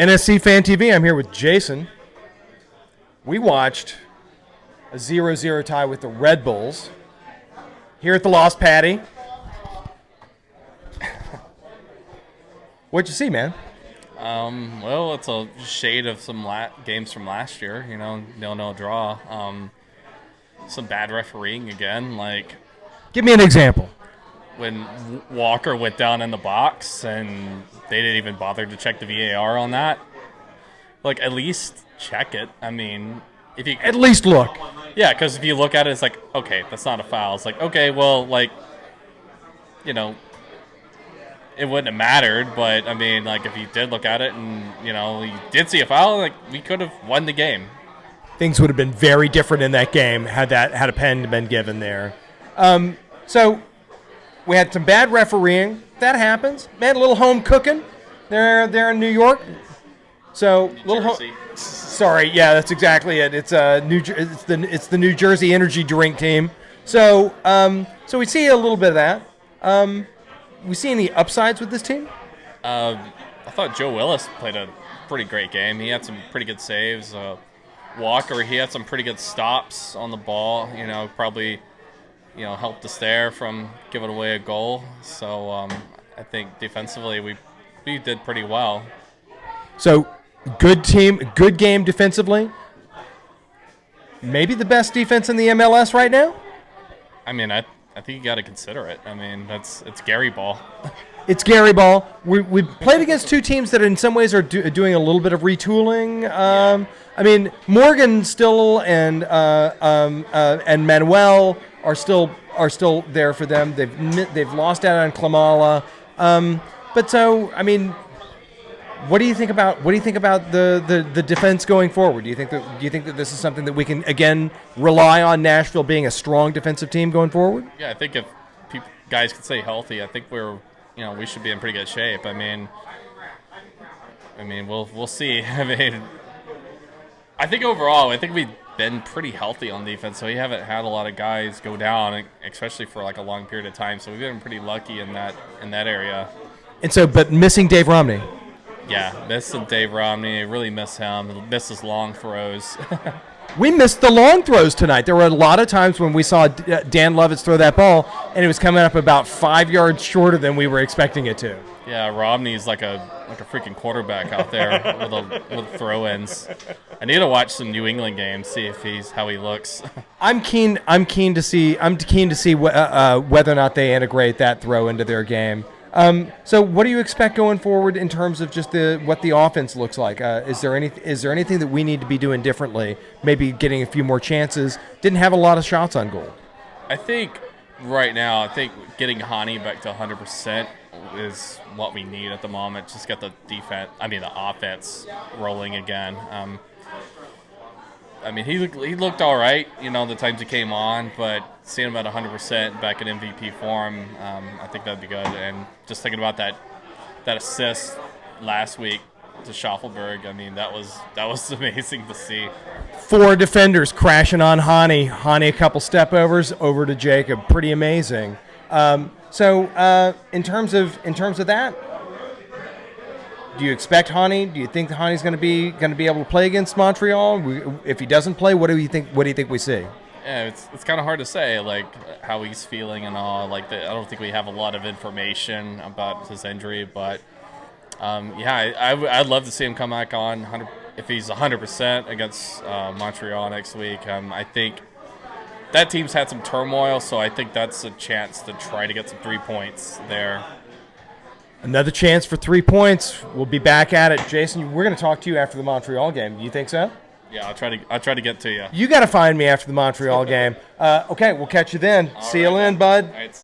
NSC Fan TV. I'm here with Jason. We watched a 0-0 tie with the Red Bulls here at the Lost Patty. What'd you see, man? Well, it's a shade of some games from last year. 0-0 draw. Some bad refereeing again. Give me an example. When Walker went down in the box and they didn't even bother to check the VAR on that. At least check it. I mean, if you at least look. Yeah, because if you look at it, it's okay, that's not a foul. It's okay, well, it wouldn't have mattered, but I mean, if you did look at it and you did see a foul, we could have won the game. Things would have been very different in that game had a pen been given there. So we had some bad refereeing. That happens. Man, a little home cooking. They're in New York. So Sorry, yeah, that's exactly it. It's the New Jersey Energy drink team. So we see a little bit of that. We see any upsides with this team? I thought Joe Willis played a pretty great game. He had some pretty good saves. Walker, he had some pretty good stops on the ball. Probably helped us there from giving away a goal. So I think defensively we did pretty well. So good team, good game defensively. Maybe the best defense in the MLS right now. I mean, I think you got to consider it. I mean, it's Gary ball. It's Gary ball. We played against two teams that in some ways are doing a little bit of retooling. I mean, Morgan still and Manuel are still there for them. They've lost out on Klamala. But so I mean, what do you think about the defense going forward? Do you think that this is something that we can again rely on Nashville being a strong defensive team going forward? Yeah, I think if guys can stay healthy, I think we should be in pretty good shape. I mean, we'll see. I think overall, we've been pretty healthy on defense, so we haven't had a lot of guys go down, especially for a long period of time. So we've been pretty lucky in that area. And so, but missing Dave Romney. Yeah, missing Dave Romney. I really miss him. Miss his long throws. We missed the long throws tonight. There were a lot of times when we saw Dan Lovitz throw that ball, and it was coming up about 5 yards shorter than we were expecting it to. Yeah, Romney's like a freaking quarterback out there with throw-ins. I need to watch some New England games, see how he looks. I'm keen to see whether or not they integrate that throw into their game. So what do you expect going forward in terms of just what the offense looks like? Is there anything that we need to be doing differently? Maybe getting a few more chances. Didn't have a lot of shots on goal. I think right now, getting Hani back to 100% is what we need at the moment. Just get the offense rolling again. He looked all right, the times he came on, but seeing him at 100% back in MVP form, I think that'd be good. And just thinking about that assist last week to Schaffelberg, that was amazing to see. 4 defenders crashing on Hani. Hani a couple step overs over to Jacob. Pretty amazing. So in terms of that, do you expect Hani? Do you think that Hani's going to be able to play against Montreal? If he doesn't play, what do you think we see? Yeah, it's kind of hard to say, how he's feeling and all. I don't think we have a lot of information about his injury, but I'd love to see him come back on if he's 100% against Montreal next week. I think that team's had some turmoil, so I think that's a chance to try to get some 3 points there. Another chance for 3 points. We'll be back at it. Jason, we're going to talk to you after the Montreal game. Do you think so? Yeah, I'll try to get to you. You got to find me after the Montreal game. Okay, we'll catch you then. See you then, bud.